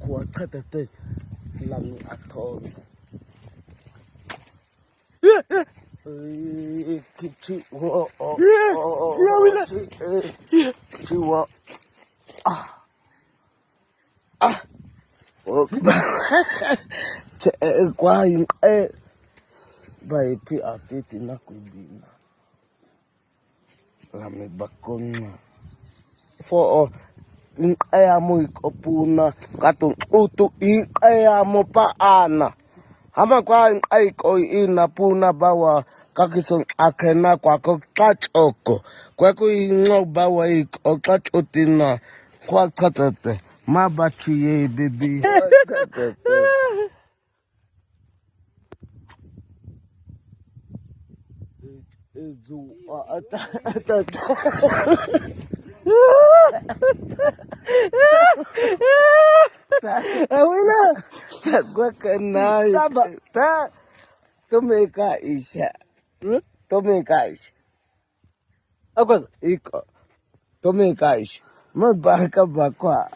kuwathatha lami athole kithiwa kwayinqe bayiphi akithi nakwibina lami bakonqa for inqe yamo ikopuna kato utu inqe yamo paana hama kwa inqe iko ina puna bawa kakiso akena kwako xaxoko kwaku inqoba wa iko xaxotina kwachatete mabachiye baby Awila, sagwa ka na. Ta, tumeka isha. Tumeka isha. Ako, iko. Tumeka isha. Mabaka bakwa.